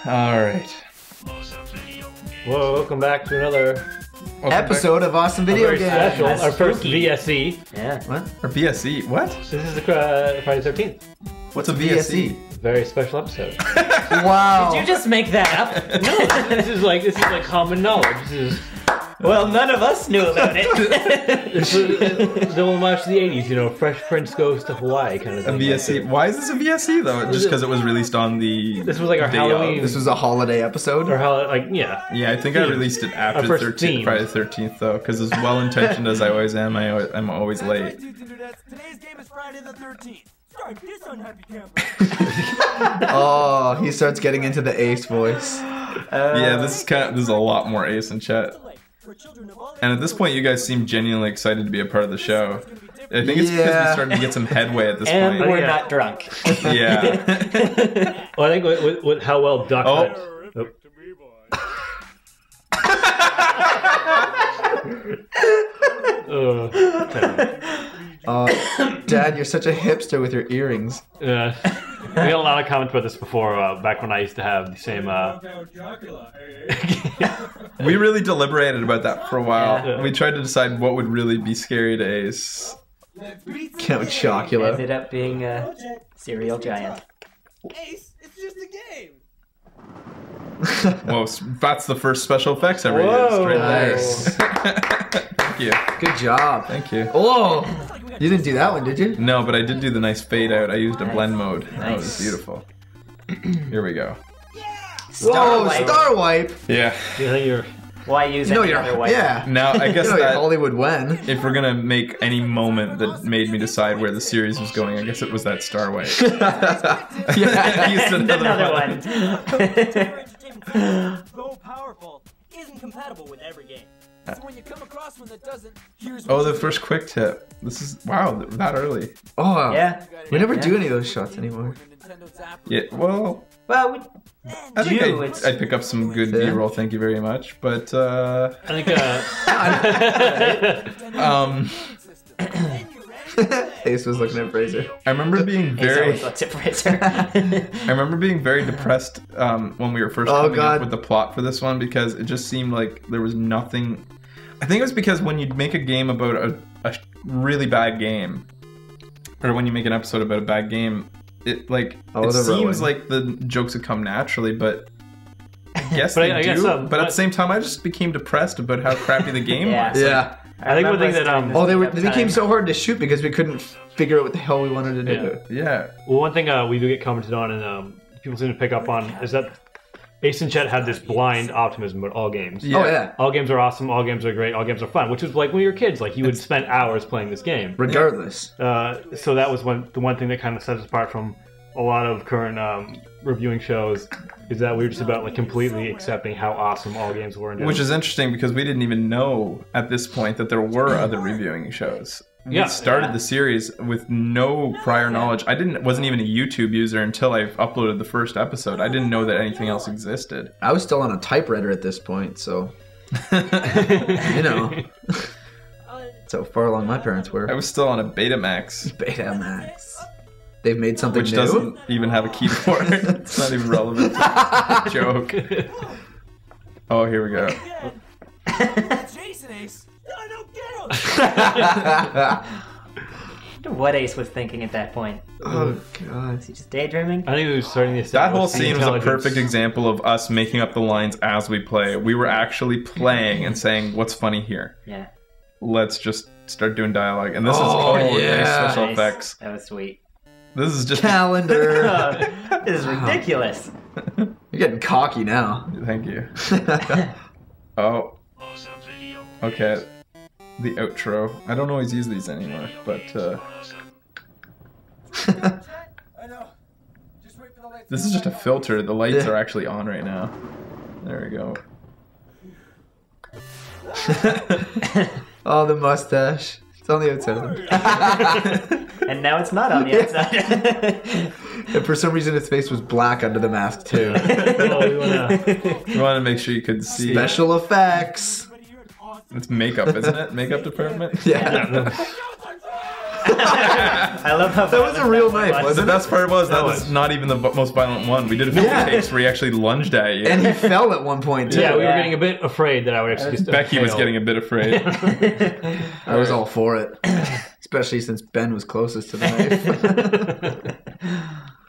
Alright. Well, welcome back to another episode of Awesome Video Games. Special, That's our first spooky. VSE. Yeah. What? Or BSE. What? This is the Friday the 13th. What's a VSE? Very special episode. Wow. Did you just make that up? No, this is like common knowledge. This is Well, none of us knew about it. the homage to the 80s, you know, Fresh Prince goes to Hawaii kind of A thing. VSE. Why is this a VSE though? Just because it was released on the. This was like our day of. Halloween. This was a holiday episode. Or how, like, yeah. Yeah, I think I released it after Our first 13th, theme. Friday the 13th though, because as well intentioned as I always am, I'm always late. Today's game is Friday the 13th. Start this unhappy camper. Oh, he starts getting into the Ace voice. Yeah, this is a lot more Ace and Chet. And at this point, you guys seem genuinely excited to be a part of the show. I think it's because we started to get some headway at this And point. we're Yeah. not drunk. Yeah. Well, I think with how well Duck went. Dad, you're such a hipster with your earrings. Yeah. We had a lot of comments about this before, back when I used to have the same. We really deliberated about that for a while. Yeah. We tried to decide what would really be scary to Ace. Count Chocula. Ended up being a cereal giant. Ace, it's just a game. Well, that's the first special effects ever Whoa. used. Right there. Nice. Thank you. Good job. Thank you. Oh, you didn't do that one, did you? No, but I did do the nice fade out. I used a blend mode. That was Nice. beautiful. Here we go. Whoa, Wipe. Star Wipe. Yeah. You think you're. Why use You know any you're, other way? yeah. Now, I guess You know you're that Hollywood when. if we're gonna make any moment that made me decide where the series was going, I guess it was that Star Wipe. I used Another one. So powerful, isn't compatible with every game. So when you come across one that doesn't, here's Oh, the first quick tip. This is wow, that early. Oh, Yeah. we never do any of those shots anymore. Nintendo's app. Yeah, well, Well, we I think do. It's I'd pick up some good Yeah. B-roll. Thank you very much. But I think. Ace was looking at Fraser. I remember being Ace very, always looks at Fraser. I remember being very depressed when we were first Oh, coming God. up with the plot for this one because it just seemed like there was nothing. I think it was because when you make a game about a really bad game, or when you make an episode about a bad game, it like Oh, it the seems rowing. like the jokes would come naturally, but I guess But they I do. guess, but at the same time, I just became depressed about how crappy the game Yeah. was. Yeah. I think one thing that Oh, they became so hard to shoot because we couldn't figure out what the hell we wanted to do. Yeah. Well, one thing we do get commented on, and people seem to pick up on, is that Ace and Chet had this blind optimism about all games. Yeah. Oh, yeah. All games are awesome, all games are great, all games are fun, which was like when you were kids, like you would spend hours playing this game. Regardless. So that was the one thing that kind of sets us apart from a lot of current reviewing shows, is that we were just about like completely accepting how awesome all games were. Which is interesting because we didn't even know at this point that there were other reviewing shows. We Yeah. started the series with no prior knowledge. I wasn't even a YouTube user until I uploaded the first episode. I didn't know that anything else existed. I was still on a typewriter at this point, so you know. That's how far along my parents I were. was still on a Betamax, Betamax. They've made something which new. doesn't even have a keyboard. It's not even relevant to the joke. Oh, here we go. It's Jason Ace. I don't get him. What Ace was thinking at that point. Oh god. Is he just daydreaming? I think we were starting to That whole establish the scene was a intelligence. perfect example of us making up the lines as we play. We were actually playing and saying, "What's funny here? Yeah. Let's just start doing dialogue." And this is Oh, nice yeah. special Nice. effects. That was sweet. This is just Calendar. This is ridiculous. You're getting cocky now. Thank you. Oh. Okay. The outro. I don't always use these anymore, but I know. Just wait for the lights. this is just a filter. The lights Yeah. are actually on right now. There we go. Oh, the mustache. It's on the outside. And now it's not on the outside. And for some reason, his face was black under the mask too. Oh, we wanna- You want to make sure you could see. Special effects. It's makeup, isn't it? Makeup department. Yeah. I love how That was a real knife, The wasn't best part was that That was was- not even the most violent one. We did a few Yeah. takes where he actually lunged at you. And he fell at one point too. Yeah, we were Yeah. getting a bit afraid that I would actually just Becky was fail. getting a bit afraid. I was all for it, especially since Ben was closest to the knife.